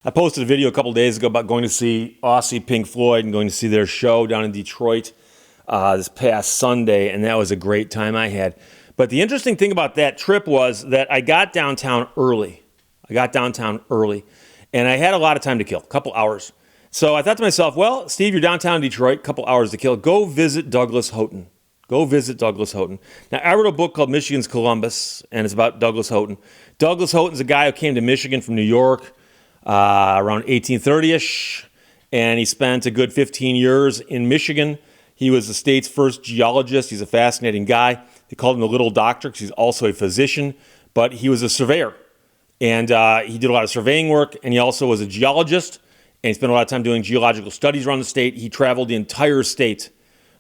I posted a video a couple days ago about going to see Aussie Pink Floyd and going to see their show down in Detroit this past Sunday, and that was a great time I had. But the interesting thing about that trip was that I got downtown early. And I had a lot of time to kill, a couple hours. So I thought to myself, well, Steve, you're downtown in Detroit, a couple hours to kill. Go visit Douglas Houghton. Now, I wrote a book called Michigan's Columbus, and it's about Douglas Houghton. Douglas Houghton's a guy who came to Michigan from New York around 1830-ish, and he spent a good 15 years in Michigan. He was the state's first geologist. He's a fascinating guy. They called him the Little Doctor because he's also a physician, but he was a surveyor. And he did a lot of surveying work, and he also was a geologist, and he spent a lot of time doing geological studies around the state. He traveled the entire state.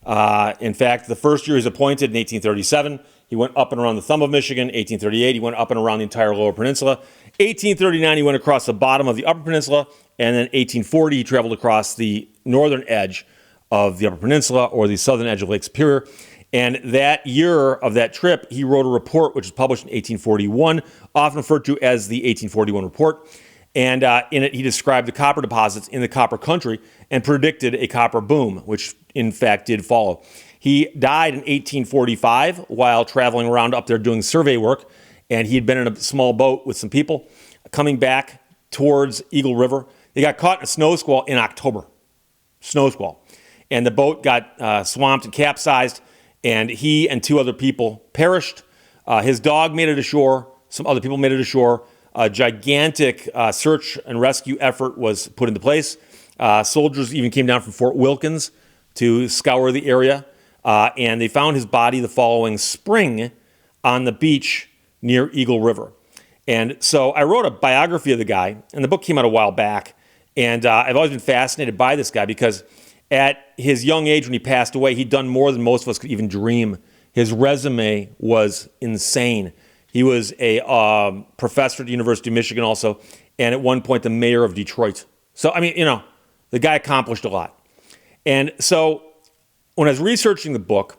In fact, the first year he was appointed in 1837, he went up and around the thumb of Michigan. 1838, he went up and around the entire lower peninsula. 1839, he went across the bottom of the upper peninsula, and then 1840, he traveled across the northern edge of the upper peninsula, or the southern edge of Lake Superior. And that year of that trip, he wrote a report which was published in 1841, often referred to as the 1841 report. And in it, he described the copper deposits in the copper country and predicted a copper boom, which in fact did follow. He died in 1845 while traveling around up there doing survey work, and he had been in a small boat with some people coming back towards Eagle River. They got caught in a snow squall in October. And the boat got swamped and capsized, and he and two other people perished. His dog made it ashore. Some other people made it ashore. A gigantic search and rescue effort was put into place. Soldiers even came down from Fort Wilkins to scour the area, and they found his body the following spring on the beach near Eagle River. And so I wrote a biography of the guy, and the book came out a while back, and I've always been fascinated by this guy because at his young age when he passed away, he'd done more than most of us could even dream. His resume was insane. He was a professor at the University of Michigan also, and at one point the mayor of Detroit. So, I mean, the guy accomplished a lot. And so when I was researching the book,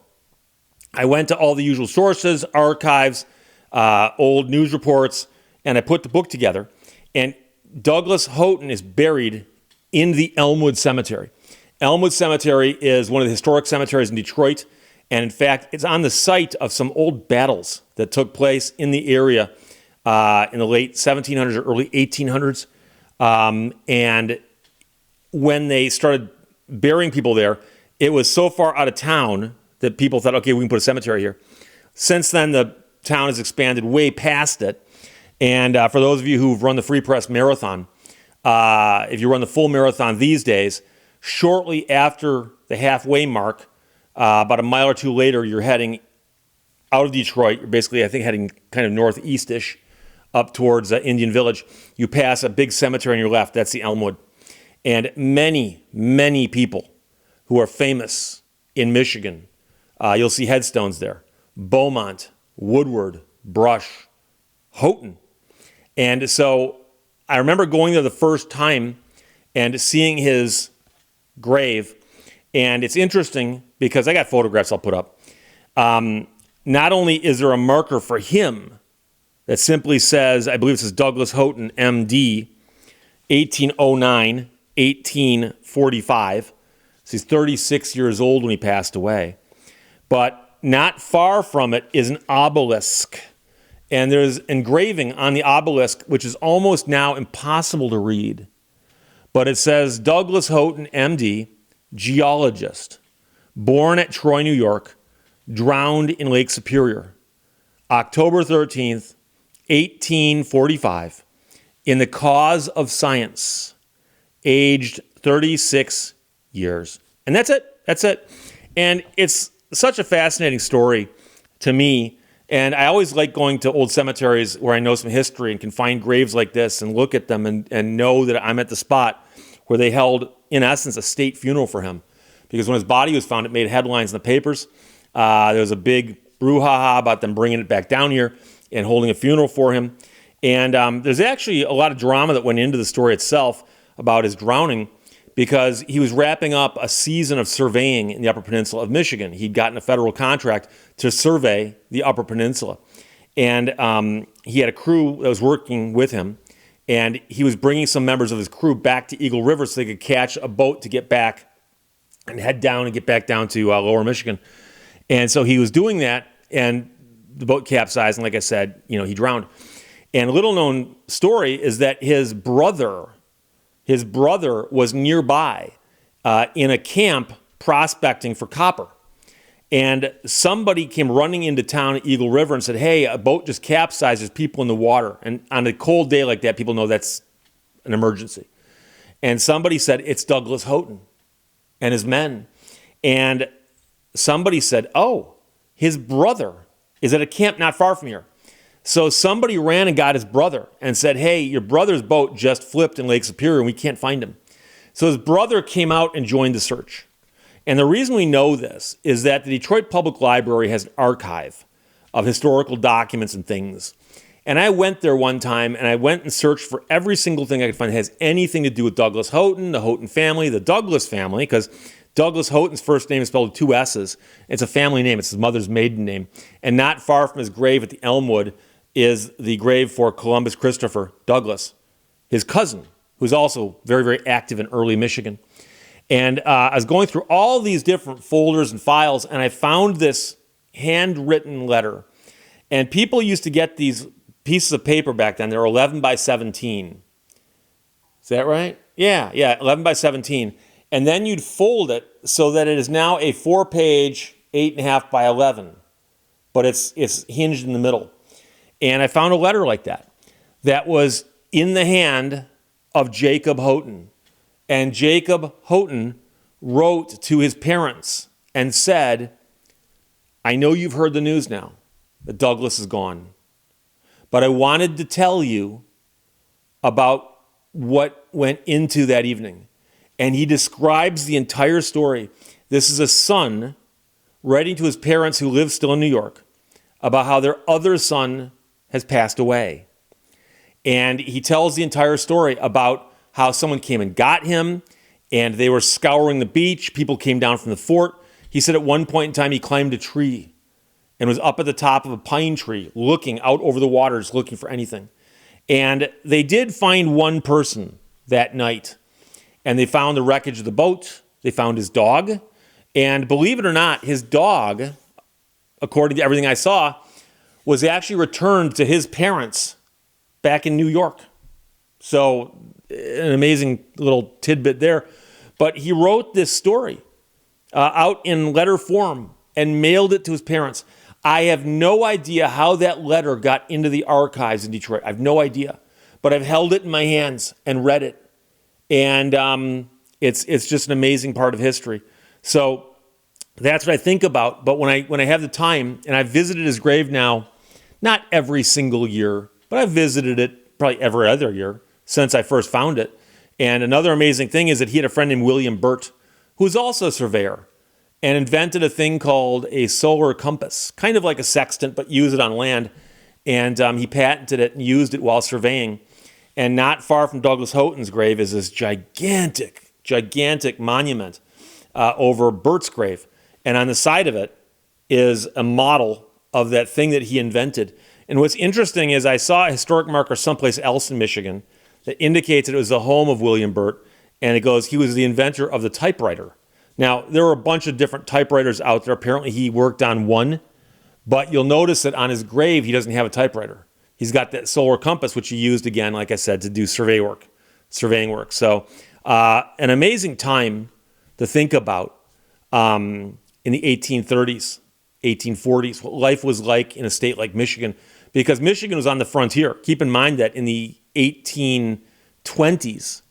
I went to all the usual sources, archives, old news reports, and I put the book together. And Douglas Houghton is buried in the Elmwood Cemetery. Elmwood Cemetery is one of the historic cemeteries in Detroit. And in fact, it's on the site of some old battles that took place in the area in the late 1700s or early 1800s. And when they started burying people there, it was so far out of town that people thought, okay, we can put a cemetery here. Since then, the town has expanded way past it. And for those of you who've run the Free Press Marathon, if you run the full marathon these days, shortly after the halfway mark, about a mile or two later, you're heading out of Detroit. You're basically, I think, heading kind of northeast-ish up towards Indian Village. You pass a big cemetery on your left. That's the Elmwood. And many, many people who are famous in Michigan, you'll see headstones there. Beaumont, Woodward, Brush, Houghton. And so I remember going there the first time and seeing his grave. And it's interesting because I got photographs I'll put up. Not only is there a marker for him that simply says, I believe it says Douglas Houghton, MD, 1809, 1845. So he's 36 years old when he passed away. But not far from it is an obelisk. And there's engraving on the obelisk, which is almost now impossible to read. But it says, Douglas Houghton, MD, geologist, born at Troy, New York, drowned in Lake Superior, October 13th, 1845, in the cause of science, aged 36 years. And that's it. And it's such a fascinating story to me. And I always like going to old cemeteries where I know some history and can find graves like this and look at them and know that I'm at the spot where they held, in essence, a state funeral for him. Because when his body was found, it made headlines in the papers. There was a big brouhaha about them bringing it back down here and holding a funeral for him. And there's actually a lot of drama that went into the story itself about his drowning because he was wrapping up a season of surveying in the Upper Peninsula of Michigan. He'd gotten a federal contract to survey the Upper Peninsula. And he had a crew that was working with him. And he was bringing some members of his crew back to Eagle River so they could catch a boat to get back and head down and get back down to lower Michigan. And so he was doing that, and the boat capsized, and like I said, he drowned. And a little known story is that his brother was nearby in a camp prospecting for copper. And somebody came running into town at Eagle River and said, hey, a boat just capsized, there's people in the water. And on a cold day like that, people know that's an emergency. And somebody said, it's Douglas Houghton and his men. And somebody said, oh, his brother is at a camp not far from here. So somebody ran and got his brother and said, hey, your brother's boat just flipped in Lake Superior and we can't find him. So his brother came out and joined the search. And the reason we know this is that the Detroit Public Library has an archive of historical documents and things. And I went there one time and I went and searched for every single thing I could find that has anything to do with Douglas Houghton, the Houghton family, the Douglas family, because Douglas Houghton's first name is spelled with 2 S's. It's a family name. It's his mother's maiden name. And not far from his grave at the Elmwood is the grave for Columbus Christopher Douglas, his cousin, who's also very, very active in early Michigan. And I was going through all these different folders and files, and I found this handwritten letter. And people used to get these pieces of paper back then. They were 11 by 17. Is that right? Yeah, 11 by 17. And then you'd fold it so that it is now a 4-page, 8.5 by 11. But it's hinged in the middle. And I found a letter like that was in the hand of Jacob Houghton. And Jacob Houghton wrote to his parents and said, I know you've heard the news now that Douglas is gone, but I wanted to tell you about what went into that evening. And he describes the entire story. This is a son writing to his parents who live still in New York about how their other son has passed away. And he tells the entire story about how someone came and got him, and they were scouring the beach. People came down from the fort. He said at one point in time he climbed a tree and was up at the top of a pine tree looking out over the waters, looking for anything. And they did find one person that night, and they found the wreckage of the boat. They found his dog. And believe it or not, his dog, according to everything I saw, was actually returned to his parents back in New York. So an amazing little tidbit there. But he wrote this story out in letter form and mailed it to his parents. I have no idea how that letter got into the archives in Detroit. I have no idea. But I've held it in my hands and read it. And it's just an amazing part of history. So that's what I think about. But when I have the time, and I've visited his grave now, not every single year, but I've visited it probably every other year since I first found it. And another amazing thing is that he had a friend named William Burt, who was also a surveyor, and invented a thing called a solar compass, kind of like a sextant, but use it on land. And he patented it and used it while surveying. And not far from Douglas Houghton's grave is this gigantic monument over Burt's grave. And on the side of it is a model of that thing that he invented. And what's interesting is I saw a historic marker someplace else in Michigan that indicates that it was the home of William Burt, and it goes, he was the inventor of the typewriter. Now, there were a bunch of different typewriters out there. Apparently, he worked on one, but you'll notice that on his grave, he doesn't have a typewriter. He's got that solar compass, which he used, again, like I said, to do surveying work. So an amazing time to think about in the 1830s, 1840s, what life was like in a state like Michigan, because Michigan was on the frontier. Keep in mind that in the 1820s,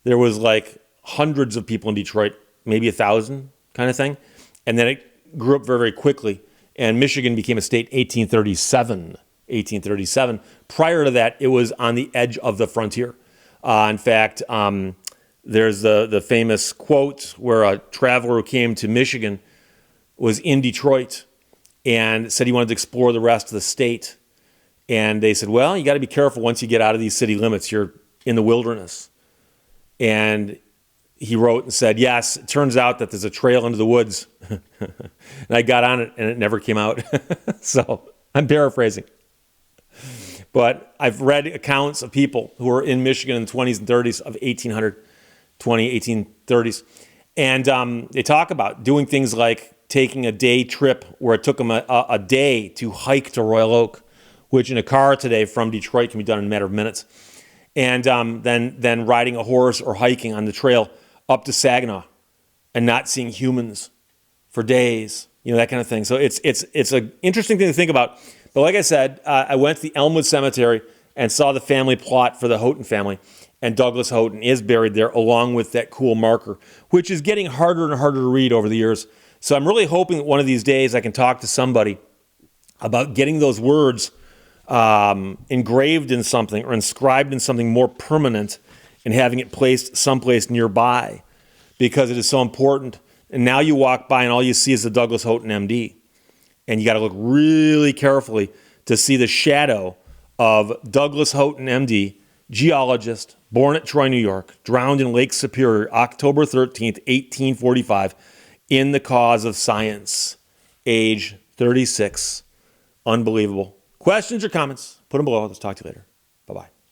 there was like hundreds of people in Detroit, maybe 1,000 kind of thing. And then it grew up very, very quickly. And Michigan became a state 1837. Prior to that, it was on the edge of the frontier. In fact, there's the famous quote where a traveler who came to Michigan was in Detroit and said he wanted to explore the rest of the state. And they said, well, you got to be careful once you get out of these city limits. You're in the wilderness. And he wrote and said, yes, it turns out that there's a trail into the woods. And I got on it and it never came out. So I'm paraphrasing. But I've read accounts of people who were in Michigan in the 20s and 30s of 1830s. And they talk about doing things like taking a day trip where it took them a day to hike to Royal Oak, which in a car today from Detroit can be done in a matter of minutes. And then riding a horse or hiking on the trail up to Saginaw and not seeing humans for days, that kind of thing. So it's an interesting thing to think about. But like I said, I went to the Elmwood Cemetery and saw the family plot for the Houghton family. And Douglas Houghton is buried there along with that cool marker, which is getting harder and harder to read over the years. So I'm really hoping that one of these days I can talk to somebody about getting those words engraved in something or inscribed in something more permanent and having it placed someplace nearby because it is so important. And now you walk by and all you see is the Douglas Houghton MD. And you got to look really carefully to see the shadow of Douglas Houghton MD, geologist, born at Troy, New York, drowned in Lake Superior, October 13th, 1845, in the cause of science, age 36. Unbelievable. Questions or comments? Put them below. Let's talk to you later. Bye-bye.